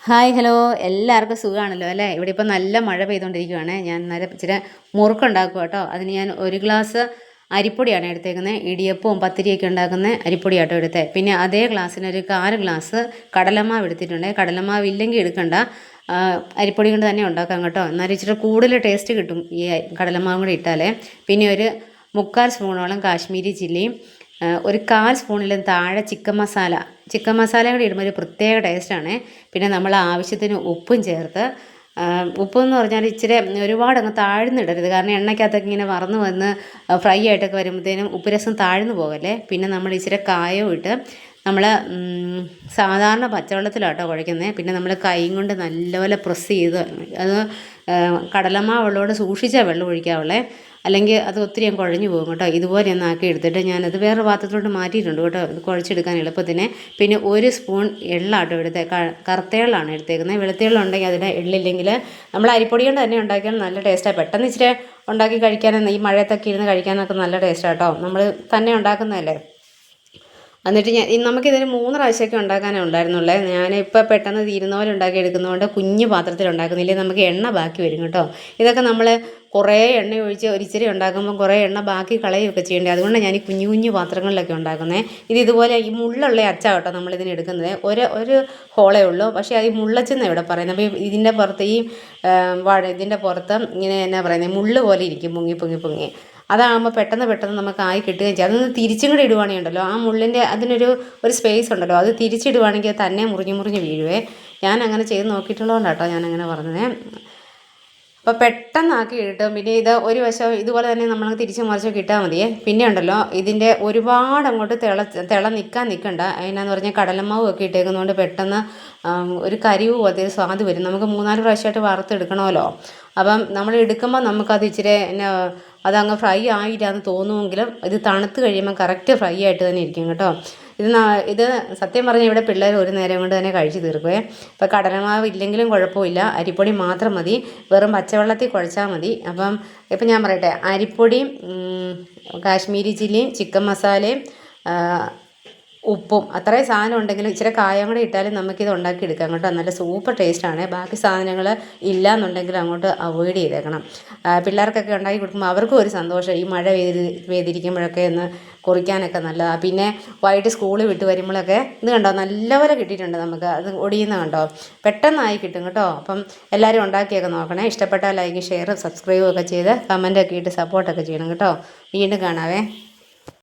Hi hello എല്ലാവർക്കും സുഖമാണല്ലോ അല്ലേ. ഇവിടെ ഇപ്പോൾ നല്ല മഴ പെയ്തുകൊണ്ടിരിക്കുകയാണ്. ഞാൻ നേരെ ഇച്ചിരി മുറുക്കുണ്ടാക്കുക കേട്ടോ. അതിന് ഞാൻ ഒരു ഗ്ലാസ് അരിപ്പൊടിയാണ് എടുത്തേക്കുന്നത്. ഇടിയപ്പവും പത്തിരിയൊക്കെ ഉണ്ടാക്കുന്ന അരിപ്പൊടിയാട്ടോ എടുത്തത്. പിന്നെ അതേ ഗ്ലാസ്സിന് ഒരു 1/4 ഗ്ലാസ് കടലമാവ് എടുത്തിട്ടുണ്ട്. കടലമാവ് ഇല്ലെങ്കിൽ എടുക്കണ്ട, അരിപ്പൊടി കൊണ്ട് തന്നെ ഉണ്ടാക്കാം കേട്ടോ. എന്നാലും ഇച്ചിരി കൂടുതൽ ടേസ്റ്റ് കിട്ടും ഈ കടലമാവും കൂടി ഇട്ടാലേ. പിന്നെ ഒരു 3/4 സ്പൂണോളം കാശ്മീരി ചില്ലിയും ഒരു 1/4 സ്പൂണിലും താഴെ ചിക്കൻ മസാലയും കൂടി ഇടുമ്പോൾ ഒരു പ്രത്യേക ടേസ്റ്റാണ്. പിന്നെ നമ്മൾ ആവശ്യത്തിന് ഉപ്പും ചേർത്ത്, ഉപ്പെന്ന് പറഞ്ഞാൽ ഇച്ചിരി ഒരുപാട് അങ്ങ് താഴ്ന്നിടരുത്, കാരണം എണ്ണയ്ക്കകത്തൊക്കെ ഇങ്ങനെ വറന്ന് വന്ന് ഫ്രൈ ആയിട്ടൊക്കെ വരുമ്പോഴത്തേനും ഉപ്പ് രസം താഴ്ന്നു പോകല്ലേ. പിന്നെ നമ്മൾ ഇച്ചിരി കായവും ഇട്ട് നമ്മൾ സാധാരണ പച്ചവെള്ളത്തിലാട്ടോ കുഴയ്ക്കുന്നത്. പിന്നെ നമ്മൾ കൈ കൊണ്ട് നല്ലപോലെ പ്രസ് ചെയ്ത്, അത് കടലമാവുള്ളതുകൊണ്ട് സൂക്ഷിച്ചാൽ വെള്ളം ഒഴിക്കാവുള്ളേ, അല്ലെങ്കിൽ അത് ഒത്തിരി അങ്ങ് കുഴഞ്ഞു പോകും കേട്ടോ. ഇതുപോലെ ഒന്ന് ആക്കി എടുത്തിട്ട് ഞാനത് വേറെ പാത്രത്തിലോട്ട് മാറ്റിയിട്ടുണ്ട് കേട്ടോ, ഇത് കുഴച്ചെടുക്കാൻ എളുപ്പത്തിന്. പിന്നെ 1 സ്പൂൺ എള്ളാട്ടോ കറുത്ത എള്ളാണ് എടുത്തേക്കുന്നത്. വെളുത്ത എള്ളുണ്ടെങ്കിൽ അതിൻ്റെ എള്ളില്ലെങ്കിൽ നമ്മൾ അരിപ്പൊടി കൊണ്ട് തന്നെ ഉണ്ടാക്കിയാൽ നല്ല ടേസ്റ്റാണ്. പെട്ടെന്ന് ഇച്ചിരി ഉണ്ടാക്കി കഴിക്കാനും ഈ മഴയത്തൊക്കെ ഇരുന്ന് കഴിക്കാനൊക്കെ നല്ല ടേസ്റ്റാട്ടോ, നമ്മൾ തന്നെ ഉണ്ടാക്കുന്നതല്ലേ. എന്നിട്ട് നമുക്കിതിന് 3 പ്രാവശ്യമൊക്കെ ഉണ്ടാക്കാനേ ഉണ്ടായിരുന്നുള്ളേ. ഞാനിപ്പോൾ പെട്ടെന്ന് തീരുന്ന പോലെ ഉണ്ടാക്കി എടുക്കുന്നതുകൊണ്ട് കുഞ്ഞു പാത്രത്തിൽ ഉണ്ടാക്കുന്നില്ലേ, നമുക്ക് എണ്ണ ബാക്കി വരും കേട്ടോ. ഇതൊക്കെ നമ്മൾ കുറേ എണ്ണ ഒഴിച്ച് ഒരിച്ചിരി ഉണ്ടാക്കുമ്പോൾ കുറേ എണ്ണ ബാക്കി കളയുകയൊക്കെ ചെയ്യേണ്ടത്. അതുകൊണ്ട് ഞാൻ ഈ കുഞ്ഞു കുഞ്ഞു പാത്രങ്ങളിലൊക്കെ ഉണ്ടാക്കുന്നത്. ഇതുപോലെ ഈ മുള്ളുള്ള അച്ചാ കേട്ടോ നമ്മളിതിന് എടുക്കുന്നത്. ഒരു ഹോളേ ഉള്ളൂ, പക്ഷേ അത് ഈ മുള്ളച്ചെന്ന് ഇവിടെ പറയുന്നത്. അപ്പോൾ ഇതിൻ്റെ പുറത്ത് ഇതിൻ്റെ പുറത്ത് ഇങ്ങനെ എന്നാ പറയുന്നത്, മുള്ള് പോലെ ഇരിക്കും, പൊങ്ങി. അതാകുമ്പോൾ പെട്ടെന്ന് നമുക്ക് ആയി കിട്ടുകയും ചെയ്യും. അതൊന്ന് തിരിച്ചും കൂടി ഇടുവാണെങ്കിൽ ഉണ്ടല്ലോ, ആ മുള്ളിൻ്റെ അതിനൊരു സ്പേസ് ഉണ്ടല്ലോ, അത് തിരിച്ചിടുവാണെങ്കിൽ തന്നെ മുറിഞ്ഞ് വീഴുവേ. ഞാൻ അങ്ങനെ ചെയ്ത് നോക്കിയിട്ടുള്ളതുകൊണ്ടാട്ടോ ഞാനങ്ങനെ പറഞ്ഞത്. അപ്പോൾ പെട്ടെന്നാക്കി കിട്ടും. പിന്നെ ഇത് ഒരു വശം ഇതുപോലെ തന്നെ നമ്മൾ തിരിച്ച് മറിച്ചൊക്കെ ഇട്ടാൽ മതിയേ. പിന്നെ ഉണ്ടല്ലോ, ഇതിൻ്റെ ഒരുപാട് അങ്ങോട്ട് നിൽക്കാൻ നിൽക്കണ്ട. അതിനാന്ന് പറഞ്ഞാൽ കടലമാവും ഒക്കെ ഇട്ടേക്കുന്നതുകൊണ്ട് പെട്ടെന്ന് ഒരു കരിവ് പോലത്തെ ഒരു സ്വാദ് വരും. നമുക്ക് 3-4 പ്രാവശ്യമായിട്ട് വറുത്തെടുക്കണമല്ലോ. അപ്പം നമ്മൾ എടുക്കുമ്പോൾ നമുക്കത് ഇച്ചിരി അതങ്ങ് ഫ്രൈ ആയിട്ടാന്ന് തോന്നുമെങ്കിലും ഇത് തണുത്ത് കഴിയുമ്പോൾ കറക്റ്റ് ഫ്രൈ ആയിട്ട് തന്നെ ഇരിക്കും കേട്ടോ. ഇത് സത്യം പറഞ്ഞാൽ ഇവിടെ പിള്ളേർ ഒരു നേരം കൊണ്ട് തന്നെ കഴിച്ച് തീർക്കുവേ. ഇപ്പോൾ കടലമാവ് ഇല്ലെങ്കിലും കുഴപ്പമില്ല, അരിപ്പൊടി മാത്രം മതി, വെറും പച്ചവെള്ളത്തിൽ കുഴച്ചാൽ മതി. അപ്പം ഇപ്പം ഞാൻ പറയട്ടെ, അരിപ്പൊടിയും കാശ്മീരി ചില്ലിയും ചിക്കൻ മസാലയും ഉപ്പും അത്രയും സാധനം ഉണ്ടെങ്കിലും ഇച്ചിരി കായം കൂടെ ഇട്ടാലും നമുക്കിത് ഉണ്ടാക്കിയെടുക്കാം കേട്ടോ. നല്ല സൂപ്പർ ടേസ്റ്റാണ്. ബാക്കി സാധനങ്ങൾ ഇല്ല എന്നുണ്ടെങ്കിൽ അങ്ങോട്ട് അവോയ്ഡ് ചെയ്തേക്കണം. പിള്ളേർക്കൊക്കെ ഉണ്ടാക്കി കൊടുക്കുമ്പോൾ അവർക്കും ഒരു സന്തോഷം, ഈ മഴ പെയ്തിരിക്കുമ്പോഴൊക്കെ ഒന്ന് കുറിക്കാനൊക്കെ നല്ലതാണ്. പിന്നെ വൈകിട്ട് സ്കൂളിൽ വിട്ട് വരുമ്പോഴൊക്കെ ഇത് കണ്ടോ നല്ലപോലെ കിട്ടിയിട്ടുണ്ട് നമുക്ക്, അത് ഒടിയുന്ന കണ്ടോ, പെട്ടെന്നായി കിട്ടും കേട്ടോ. അപ്പം എല്ലാവരും ഉണ്ടാക്കിയൊക്കെ നോക്കണേ. ഇഷ്ടപ്പെട്ടാൽ ലൈക്ക്, ഷെയർ, സബ്സ്ക്രൈബ് ഒക്കെ ചെയ്ത് കമൻറ്റൊക്കെ ഇട്ട് സപ്പോർട്ടൊക്കെ ചെയ്യണം കേട്ടോ. വീണ്ടും കാണാവേ.